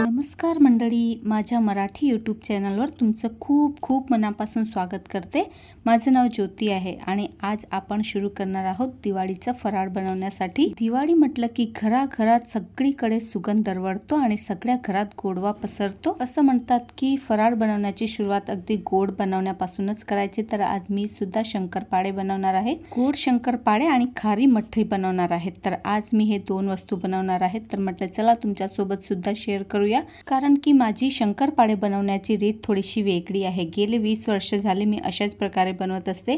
नमस्कार मंडळी, माझ्या मराठी यूट्यूब चॅनलवर तुमचं खूप खूप मनापासून स्वागत करते। माझं नाव ज्योती आहे आणि आज आपण सुरू करणार आहोत दिवाळीचा फराळ बनवण्यासाठी। दिवाळी म्हटलं की घराघरात सगळीकडे सुगंध दरवळतो आणि सगळ्या घरात गोडवा पसरतो। असं म्हणतात की फराळ बनवण्याची सुरुवात अगदी गोड बनवण्यापासूनच करायची। तर आज मी सुद्धा शंकरपाळे बनवणार आहे। गोड शंकरपाळे आणि खारी मठरी बनवणार आहे। तर आज मी हे दोन वस्तू बनवणार आहे। तर म्हटलं चला तुमच्या सोबत सुद्धा शेअर करूया, कारण की माझी शंकरपाळे बनवण्याची रीत थोडीशी वेगळी आहे। गेले 20 वर्ष झाले मी अशाच प्रकारे बनवत असते।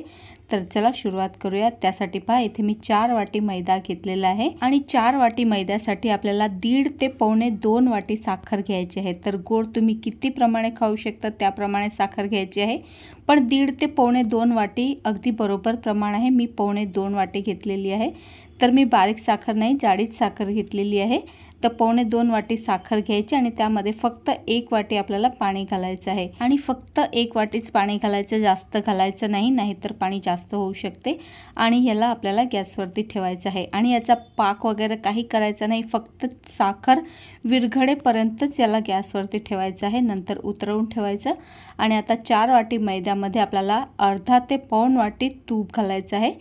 तर चला सुरुवात करूया। त्यासाठी पहा, इथे मी 4 वाटी मैदा घेतलेला आहे आणि 4 वाटी मैद्यासाठी आपल्याला 1.5 ते पावणे 2 वाटी साखर घ्यायची आहे। तर गोड तुम्ही किती प्रमाणे खाऊ शकता त्याप्रमाणे साखर घ्यायची आहे, पण 1.5 ते पावणे 2 वाटी अगदी बरोबर प्रमाण आहे। मी पावणे 2 वाटी घेतलेली आहे। तर मी बारीक साखर नाही, जाडीच साखर घेतलेली आहे। तर पावणे 2 वाटी साखर घ्यायची आणि त्यामध्ये फक्त 1 वाटी आपल्याला पाणी घालायचं आहे आणि फक्त 1 वाटीच पाणी घालायचं, जास्त घालायचं नाही, नाहीतर पाणी जास्त होऊ शकते। आणि याला आपल्याला गॅसवरती ठेवायचं आहे आणि याचा पाक वगैरे काही करायचा नाही, फक्त साखर विरघळेपर्यंतच याला गॅसवरती ठेवायचं आहे, नंतर उतरवून ठेवायचं। आणि आता 4 वाटी मैद्यामध्ये आपल्याला अर्धा ते पाऊण वाटी तूप घालायचं आहे।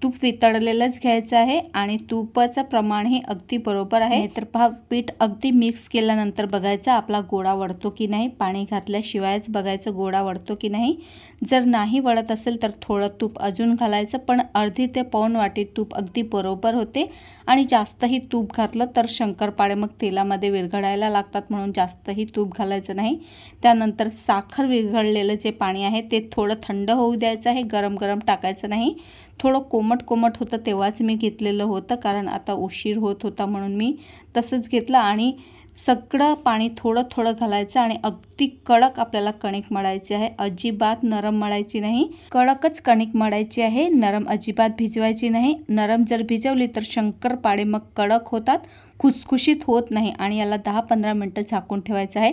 तूप वितळलेलंच घ्यायचं आहे आणि तुपाचं प्रमाण हे अगदी बरोबर आहे। तर पहा, पीठ अगदी मिक्स केल्यानंतर बघायचं आपला गोळा वळतो की नाही। पाणी घातल्याशिवायच बघायचं गोळा वळतो की नाही। जर नाही वळत असेल तर थोडं तूप अजून घालायचं, पण अर्धी ते पाऊण वाटी तूप अगदी बरोबर होते। आणि जास्तही तूप घातलं तर शंकरपाळे मग तेलामध्ये विरघळायला लागतात, म्हणून जास्तही तूप घालायचं नाही। त्यानंतर साखर विरघळलेलं जे पाणी आहे ते थोडं थंड होऊ द्यायचं आहे, गरम गरम टाकायचं नाही। थोडं कोमट कोमट होतं तेव्हाच मी घेतलेलं होतं, कारण आता उशीर होत होता म्हणून मी तसंच घेतलं। आणि सगळं पाणी थोडं थोडं घालायचं आणि अगदी कडक आपल्याला कणिक मळायची आहे, अजिबात नरम मळायची नाही। कडकच कणिक मळायची आहे, नरम अजिबात भिजवायची नाही। नरम जर भिजवली तर शंकरपाळे मग कडक होतात, खुसखुशीत होत नाही आणि याला 10-15 मिनिटं झाकून ठेवायचं आहे।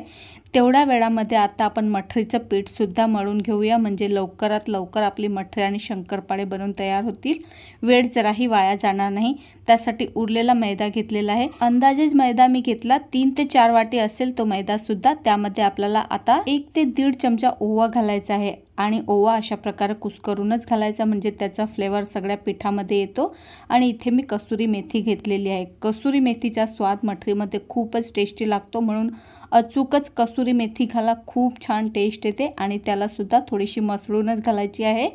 तेवढ्या वेळामध्ये आता आपण मठरीचं पीठ सुद्धा मळून घेऊया, म्हणजे लवकरात लवकर आपली मठरी आणि शंकरपाळे बनवून तयार होतील, वेळ जराही वाया जाणार नाही। त्यासाठी उरलेला मैदा घेतलेला आहे, अंदाजेच मैदा मी घेतला, 3 ते 4 वाटी असेल तो मैदा सुद्धा। त्यामध्ये आपल्याला आता 1 ते 1.5 चमचा ओवा घालायचा आहे आणि ओवा अशा प्रकारे कुस्करूनच घालायचा, म्हणजे त्याचा फ्लेवर सगळ्या पिठामध्ये येतो। आणि इथे मी कसुरी मेथी घेतलेली आहे। कसुरी मेथीचा स्वाद मठरीमध्ये खूपच टेस्टी लागतो, म्हणून अचूकच कसुरी मेथी घाला, खूप छान टेस्ट येते। आणि त्याला सुद्धा थोडीशी मसळूनच घालायची आहे।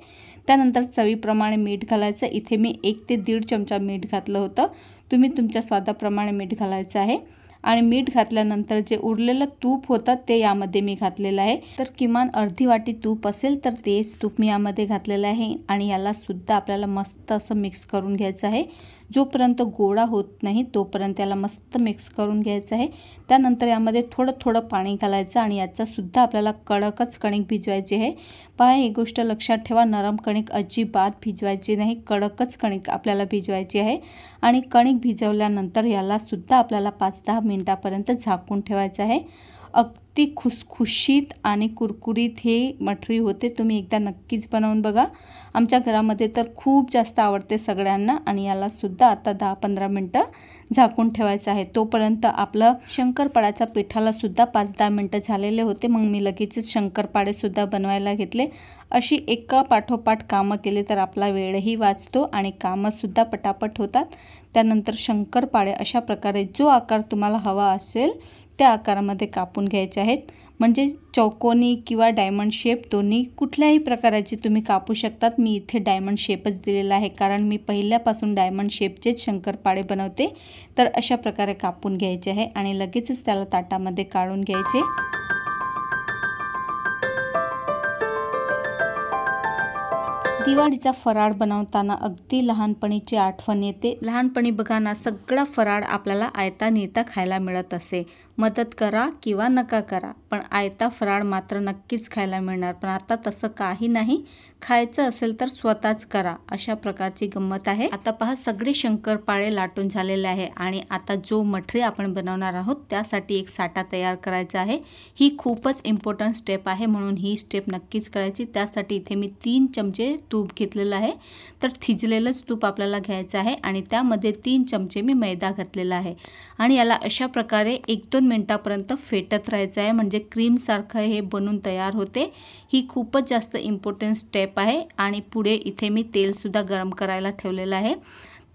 त्यानंतर चवीप्रमाणे मीठ घालायचं, इथे मी 1 ते 1.5 चमचा मीठ घातलं होतं, तुम्ही तुमच्या स्वादाप्रमाणे मीठ घालायचं आहे। आणि मीठ घातल्यानंतर जे उरलेलं तूप होतं ते यामध्ये मी घातलेलं आहे। तर किमान अर्धी वाटी तूप असेल तर तेच तूप मी यामध्ये घातलेलं आहे आणि याला सुद्धा आपल्याला मस्त असं मिक्स करून घ्यायचं आहे। जोपर्यंत गोळा होत नाही तोपर्यंत याला मस्त मिक्स करून घ्यायचं आहे। त्यानंतर यामध्ये थोडं थोडं पाणी घालायचं आणि याचा सुद्धा आपल्याला कडकच कणिक भिजवायची आहे। पहा, एक गोष्ट लक्षात ठेवा, नरम कणिक अजिबात भिजवायची नाही, कडकच कणिक आपल्याला भिजवायची आहे। आणि कणिक भिजवल्यानंतर याला सुद्धा आपल्याला 5-10 मिनिटापर्यंत झाकून ठेवायचं आहे। अगदी खुसखुशीत आणि कुरकुरीत हे मठरी होते, तुम्ही एकदा नक्कीच बनवून बघा। आमच्या घरामध्ये तर खूप जास्त आवडते सगळ्यांना। आणि याला सुद्धा आता 10-15 मिनिटं झाकून ठेवायचं आहे। तोपर्यंत आपलं शंकरपाळ्याच्या पिठाला सुद्धा 5-10 मिनिटं झालेले होते, मग मी लगेचच शंकरपाळे सुद्धा बनवायला घेतले। अशी एका पाठोपाठ कामं केली तर आपला वेळही वाचतो आणि कामंसुद्धा पटापट होतात। त्यानंतर शंकरपाळे अशा प्रकारे जो आकार तुम्हाला हवा असेल त्या आकारामध्ये कापून घ्यायचे आहेत, म्हणजे चौकोनी किंवा डायमंड शेप दोन्ही कुठल्याही प्रकाराची तुम्ही कापू शकतात। मी इथे डायमंड शेपच दिलेला आहे, कारण मी पहिल्यापासून डायमंड शेपचेच शंकरपाळे बनवते। तर अशा प्रकारे कापून घ्यायचे आहे आणि लगेचच त्याला ताटामध्ये काढून घ्यायचे। दिवाळीचा फराळ बनवताना अगदी लहानपणीची आठवण येते। लहानपणी बघा ना, सगळा फराळ आपल्याला आयता नियता खायला मिळत असे। मदत करा किंवा नका करा, पण आयता फराळ मात्र नक्कीच खायला मिळणार। पण आता तसं काही नाही, खायचं असेल तर स्वतःच करा, अशा प्रकारची गंमत आहे। आता पहा, सगळे शंकरपाळे लाटून झालेले आहे आणि आता जो मठरी आपण बनवणार आहोत त्यासाठी एक साठा तयार करायचा आहे। ही खूपच इम्पॉर्टंट स्टेप आहे, म्हणून ही स्टेप नक्कीच करायची। त्यासाठी इथे मी 3 चमचे तूप घेतलेलं आहे. तर थिजलेलंच तूप आपल्याला घ्यायचं आहे आणि त्यामध्ये 3 चमचे मी मैदा घातलेला आहे आणि याला अशा प्रकारे 1-2 मिनिटापर्यंत फेटत राहायचं आहे, म्हणजे क्रीमसारखं हे बनून तयार होते. ही खूपच जास्त इम्पॉर्टंट स्टेप आहे. आणि पुढे इथे मी तेलसुद्धा गरम करायला ठेवलेलं आहे.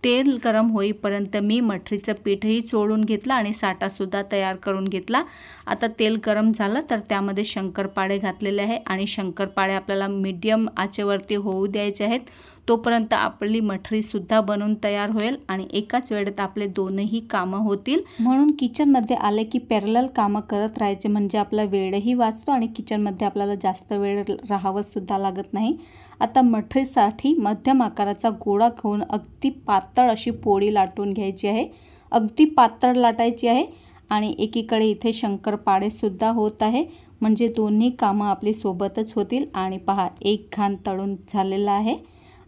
तेल गरम होईपर्यंत मी मठरीचं पीठही चोळून घेतलं आणि साठासुद्धा तयार करून घेतला. आता तेल गरम झालं तर त्यामध्ये शंकरपाळे घातलेले आहे आणि शंकरपाळे आपल्याला मीडियम आचेवरती होऊ द्यायचे आहेत. तोपर्यंत आपली मठरीसुद्धा बनून तयार होईल आणि एकाच वेळेत आपले दोनही कामं होतील. म्हणून किचनमध्ये आले की पॅरलल कामं करत राहायचे, म्हणजे आपला वेळही वाचतो आणि किचनमध्ये आपल्याला जास्त वेळ राहावंसुद्धा लागत नाही. आता मठरीसाठी मध्यम आकाराचा गोळा घेऊन अगदी पातळ अशी पोळी लाटून घ्यायची आहे. अगदी पातळ लाटायची आहे आणि एकीकडे इथे शंकरपाळेसुद्धा होत आहे, म्हणजे दोन्ही कामं आपली सोबतच होतील. आणि पहा, एक घाण तळून झालेला आहे.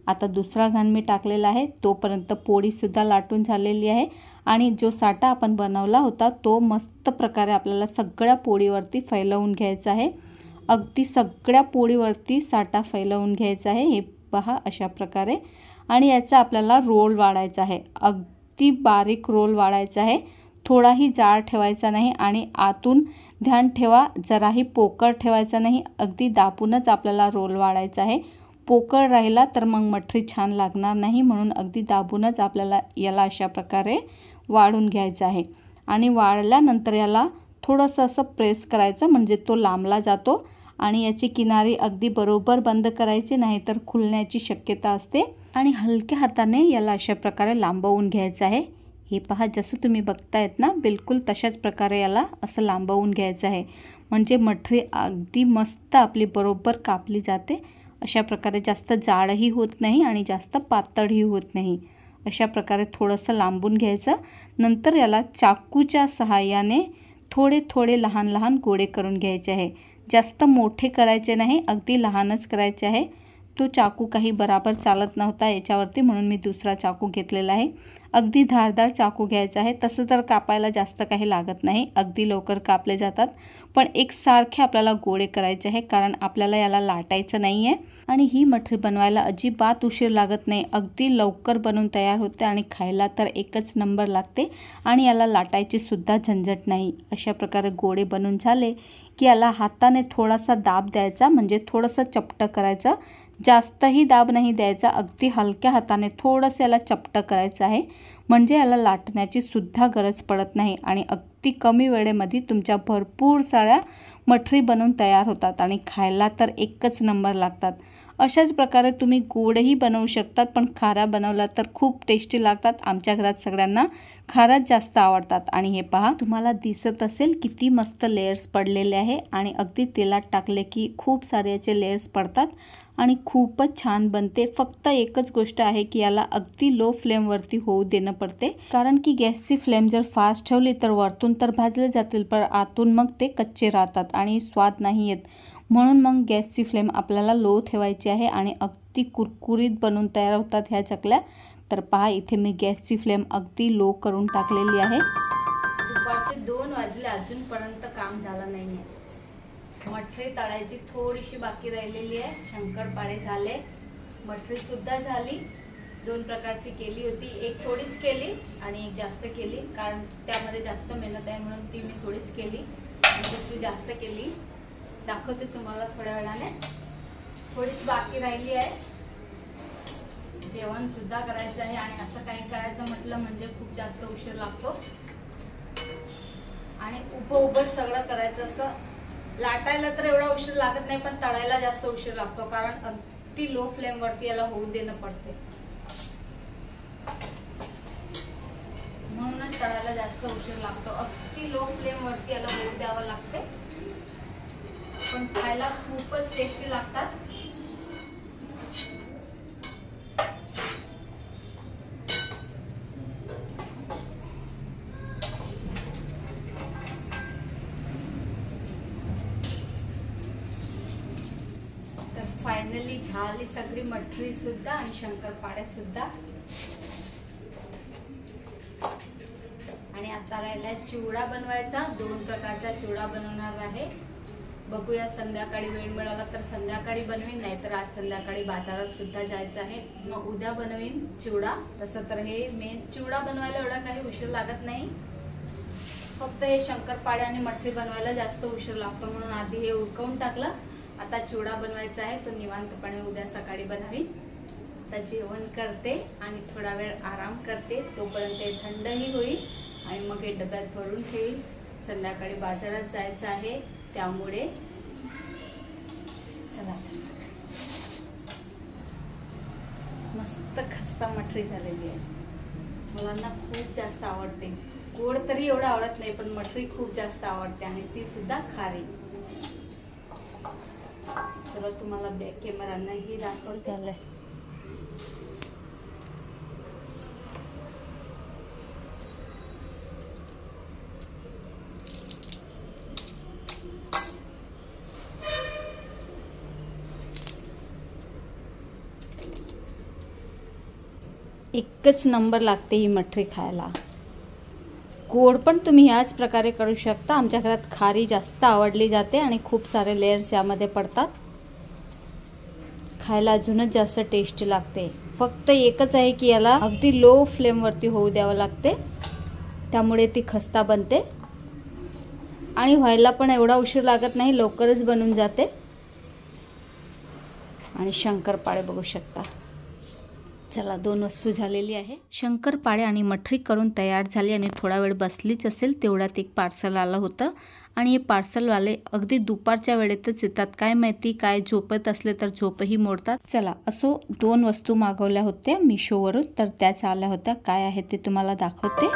आता दुसरा घाण मी टाकलेला आहे. तोपर्यंत पोळीसुद्धा लाटून झालेली आहे आणि जो साठा आपण बनवला होता तो मस्त प्रकारे आपल्याला सगळ्या पोळीवरती फैलवून घ्यायचा आहे. अगदी सगळ्या पोळीवरती साठा फैलवून घ्यायचा आहे. हे पहा अशा प्रकारे. आणि याचा आपल्याला रोल वाढायचा आहे. अगदी बारीक रोल वाढायचा आहे, थोडाही जाड ठेवायचा नाही. आणि आतून ध्यान ठेवा, जराही पोकळ ठेवायचा नाही. अगदी दाबूनच आपल्याला रोल वाढायचा आहे. पोकळ राहिला तर मग मठरी छान लागणार नाही, म्हणून अगदी दाबूनच आपल्याला याला अशा प्रकारे वाढून घ्यायचं आहे. आणि वाढल्यानंतर याला थोडंसं असं प्रेस करायचं, म्हणजे तो लांबला जातो. आणि याची किनारी अगदी बरोबर बंद करायची, नाही तर खुलण्याची शक्यता असते. आणि हलक्या हाताने याला अशा प्रकारे लांबवून घ्यायचं आहे. हे पहा, जसं तुम्ही बघतायत ना, बिलकुल तशाच प्रकारे याला असं लांबवून घ्यायचं आहे, म्हणजे मठरी अगदी मस्त आपली बरोबर कापली जाते. अशा प्रकारे जास्त जाडही होत नाही आणि जास्त पातळही होत नाही. अशा प्रकारे थोडंसं लांबून घ्यायचं. नंतर याला चाकूच्या सहाय्याने थोडे थोडे लहान लहान गोळे करून घ्यायचे आहे. जास्त मोठे करायचे नाही, अगदी लहानच करायचे आहे. तो चाकू काही बराबर चालत नव्हता याच्यावरती, म्हणून मी दुसरा चाकू घेतलेला आहे. अगदी धारदार चाकू घ्यायचा आहे. तसं तर कापायला जास्त काही लागत नाही, अगदी लवकर कापले जातात. पण एकसारखे आपल्याला गोळे करायचे आहे, कारण आपल्याला याला लाटायचं नाही आहे. आणि ही मठरी बनवायला अजिबात उशीर लागत नाही, अगदी लवकर बनवून तयार होते आणि खायला तर एकच नंबर लागते. आणि याला लाटायची सुद्धा झंझट नाही. अशा प्रकारे गोळे बनवून झाले की याला हाताने थोडासा दाब द्यायचा, म्हणजे थोडंसं चपटं करायचं. जास्तही दाब नाही द्यायचा, अगदी हलक्या हाताने थोडंसं याला चपटं करायचं आहे, म्हणजे याला लाटण्याची सुद्धा गरज पडत नाही. आणि अगदी कमी वेळेमध्ये तुमच्या भरपूर साऱ्या मठरी बनवून तयार होतात आणि खायला तर एकच नंबर लागतात. अशाच प्रकारे तुम्ही गोडही बनवू शकतात, पण खारा बनवला तर खूप टेस्टी लागतात. आमच्या घरात सगळ्यांना खाराच जास्त आवडतात. आणि हे पहा, तुम्हाला दिसत असेल किती मस्त लेयर्स पडलेले आहे. आणि अगदी तेलात टाकले की खूप सारे याचे लेयर्स पडतात आणि खूपच छान बनते. फक्त एकच गोष्ट आहे की याला अगदी लो फ्लेमवरती होऊ देणं पडते, कारण की गॅसची फ्लेम जर फास्ट ठेवली तर वरतून तर भाजले जातील, पण आतून मग ते कच्चे राहतात आणि स्वाद नाही येत. म्हणून मग गॅसची फ्लेम आपल्याला लो ठेवायची आहे आणि अगदी कुरकुरीत बनवून तयार होतात ह्या चकल्या. तर पहा, इथे मी गॅसची फ्लेम अगदी लो करून टाकलेली आहे. दुपारचे 2 वाजले, अजूनपर्यंत काम झालं नाही आहे. मठरी तळायची थोडीशी बाकी राहिलेली आहे. शंकरपाळे झाले, मठरीसुद्धा झाली. 2 प्रकारची केली होती, एक थोडीच केली आणि एक जास्त केली, कारण त्यामध्ये जास्त मेहनत आहे म्हणून ती मी थोडीच केली आणि दुसरी जास्त केली. दाखवते तुम्हाला थोड्या वेळाने. थोडीच बाकी राहिली आहे. जेवण सुद्धा करायचं आहे आणि असं काही करायचं म्हटलं म्हणजे खूप जास्त उशीर लागतो आणि उभं सगळं करायचं असतं. लाटायला तर एवढा उशीर लागत नाही, पण तळायला जास्त उशीर लागतो, कारण अगदी लो फ्लेम वरती याला होऊ देणं पडते. म्हणूनच तळायला जास्त उशीर लागतो. अगदी लो फ्लेम वरती याला होऊ द्यावं लागते, पण खायला खूपच टेस्टी लागतात. तर फायनली झाली सगळी मठरी सुद्धा आणि शंकरपाळे सुद्धा. आणि आता राहिला चिवडा बनवायचा. 2 प्रकारचा चिवडा बनवणार आहे. बघूया संध्याकाळी वेळ मिळाला तर संध्याकाळी बनवीन, नाहीतर आज संध्याकाळी बाजारात सुद्धा जायचं आहे, मग उद्या बनवीन चिवडा। तसं तर हे मेन चिवडा बनवायला एवढा काही उशीर लागत नाही, फक्त हे शंकरपाळे आणि मठरी बनवायला जास्त उशीर लागतो, म्हणून आधी हे उरकवून टाकलं। आता चिवडा बनवायचा आहे तो निवांतपणे उद्या सकाळी बनवीन। आता जेवण करते आणि थोडा वेळ आराम करते, तोपर्यंत हे थंडही होईल आणि मग हे डब्यात भरून ठेवील। संध्याकाळी बाजारात जायचं आहे, त्यामुळे चला मस्त खस्ता मठरी झालेली आहे। मुलांना खूप जास्त आवडते, गोड तरी एवढं आवडत नाही, पण मठरी खूप जास्त आवडते आणि ती सुद्धा खारी। चला तुम्हाला बॅक कॅमेरांना ही दाखवून झालंय। एकच नंबर लागते ही मठरी खायला। गोड पण तुम्ही याच प्रकारे करू शकता। आमच्या घरात खारी जास्त आवडली जाते आणि खूप सारे लेयर्स यामध्ये पडतात, खायला अजूनच जास्त टेस्टी लागते। फक्त एकच आहे की याला अगदी लो फ्लेम वरती होऊ द्यावं लागते, त्यामुळे ती खस्ता बनते आणि व्हायला पण एवढा उशीर लागत नाही, लवकरच बनून जाते। आणि शंकरपाळे बघू शकता। चला 2 वस्तू झालेली आहे, शंकरपाळे आणि मठरी करून तयार झाली आणि थोडा वेळ बसलीच असेल तेवढ्यात एक पार्सल आलं होतं आणि हे पार्सलवाले अगदी दुपारच्या वेळेतच येतात, काय माहिती काय झोपत असले तर झोपही मोडतात। चला असो 2 वस्तू मागवल्या होत्या मिशोवरून, तर त्याच आल्या होत्या, काय आहे ते तुम्हाला दाखवते।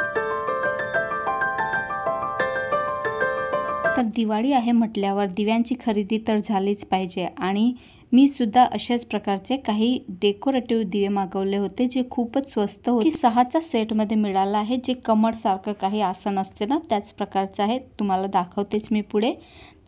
तर दिवाळी आहे म्हटल्यावर दिव्यांची खरेदी तर झालीच पाहिजे आणि मी सुद्धा अशाच प्रकारचे काही डेकोरेटिव्ह दिवे मागवले होते, जे खूपच स्वस्त होते। 6चा सेटमध्ये मिळाला आहे, जे कमळ सारखं काही आसन असते ना त्याच प्रकारचं आहे, तुम्हाला दाखवतेच मी पुढे।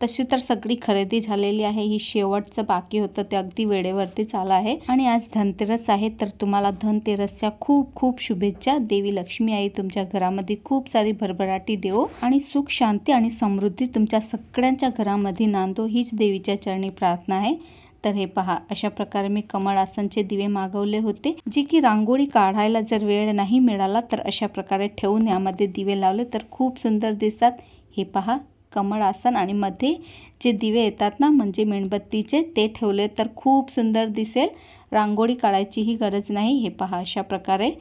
तशी तर सगळी खरेदी झालेली आहे, ही शेवटचं बाकी होतं ते अगदी वेळेवरतीच आलं आहे। आणि आज धनतेरस आहे, तर तुम्हाला धनतेरसच्या खूप खूप शुभेच्छा। देवी लक्ष्मी आई तुमच्या घरामध्ये खूप सारी भरभराटी देवो आणि सुख शांती आणि समृद्धी तुमच्या सगळ्यांच्या घरामध्ये नांदो, हीच देवीच्या चरणी प्रार्थना आहे। तर हे पहा, अशा प्रकारे मी कमळ आसनचे दिवे मागवले होते, जे की रांगोळी काढायला जर वेळ नाही मिळाला तर अशा प्रकारे ठेवून यामध्ये दिवे लावले तर खूप सुंदर दिसतात। हे पहा कमळ आसन आणि मध्ये जे दिवे येतात ना म्हणजे मेणबत्तीचे, ते ठेवले तर खूप सुंदर दिसेल, रांगोळी काढायचीही गरज नाही। हे पहा अशा प्रकारे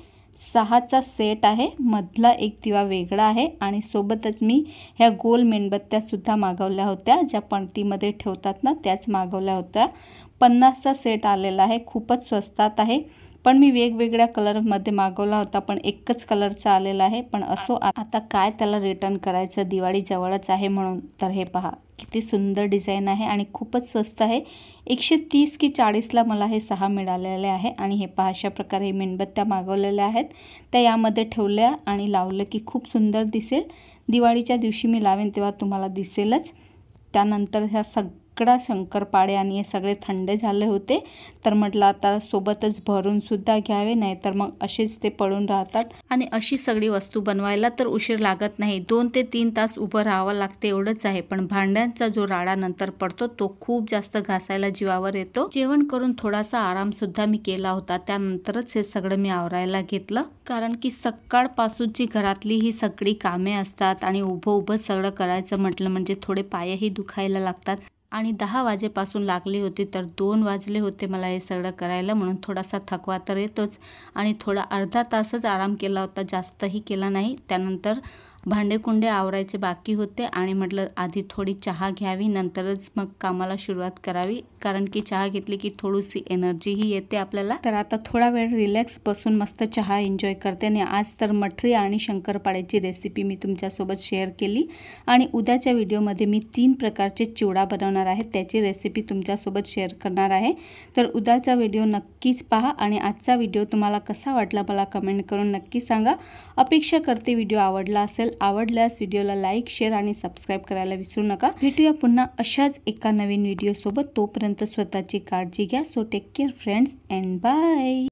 6चा सेट आहे, मधला एक दिवा वेगळा आहे आणि सोबतच मी ह्या गोल मेणबत्त्या सुद्धा मागवल्या होत्या, ज्या पणतीमध्ये ठेवतात ना त्याच मागवल्या होत्या। 50चा सेट आलेला आहे, खूपच स्वस्तात आहे, पण मी वेगवेगळ्या कलरमध्ये मागवला होता, पण एकच कलरचा आलेला आहे। पण असो, आता काय त्याला रिटर्न करायचं, दिवाळी जवळच आहे म्हणून। तर हे पहा किती सुंदर डिझाईन आहे आणि खूपच स्वस्त आहे, 130 की 40ला मला हे 6 मिळालेले आहे। आणि हे पहा अशा प्रकारे मेणबत्त्या मागवलेल्या आहेत, त्या यामध्ये ठेवल्या आणि लावलं की खूप सुंदर दिसेल। दिवाळीच्या दिवशी मी लावेन तेव्हा तुम्हाला दिसेलच। त्यानंतर ह्या सगळा शंकरपाळे आणि हे सगळे थंडे झाले होते, तर म्हटलं आता सोबतच भरून सुद्धा घ्यावे, नाहीतर मग असेच ते पडून राहतात। आणि अशी सगळी वस्तू बनवायला तर उशीर लागत नाही, 2 ते 3 तास उभं राहावं लागते एवढंच आहे, पण भांड्यांचा जो राडा नंतर पडतो तो खूप जास्त घासायला जीवावर येतो। जेवण करून थोडासा आराम सुद्धा मी केला होता, त्यानंतरच हे सगळं मी आवरायला घेतलं, कारण की सकाळपासूनची घरातली ही सगळी कामे असतात आणि उभं सगळं करायचं म्हटलं म्हणजे थोडे पायही दुखायला लागतात। आणि 10 वाजेपासून लागली होती, तर 2 वाजले होते मला हे सगळं करायला, म्हणून थोडासा थकवा तर येतोच। आणि थोडा अर्धा तासच आराम केला होता, जास्तही केला नाही। त्यानंतर भांडेकुंडे आवरायचे बाकी होते आणि म्हटलं आधी थोडी चहा घ्यावी, नंतरच मग कामाला सुरुवात करावी, कारण की चहा घेतली की थोडीशी एनर्जीही येते आपल्याला। तर आता थोडा वेळ रिलॅक्स बसून मस्त चहा एन्जॉय करते। आणि आज तर मठरी आणि शंकरपाळ्याची रेसिपी मी तुमच्यासोबत शेअर केली आणि उद्याच्या व्हिडिओमध्ये मी 3 प्रकारचे चिवडा बनवणार आहे, त्याची रेसिपी तुमच्यासोबत शेअर करणार आहे। तर उद्याचा व्हिडिओ नक्कीच पहा आणि आजचा व्हिडिओ तुम्हाला कसा वाटला मला कमेंट करून नक्की सांगा। अपेक्षा करते व्हिडिओ आवडला असेल, आवडल्यास व्हिडिओला लाईक, शेअर आणि सबस्क्राईब करायला विसरू नका। भेटूया पुन्हा अशाच एका नवीन व्हिडिओ सोबत, तोपर्यंत स्वतःची काळजी घ्या। So take care friends and bye.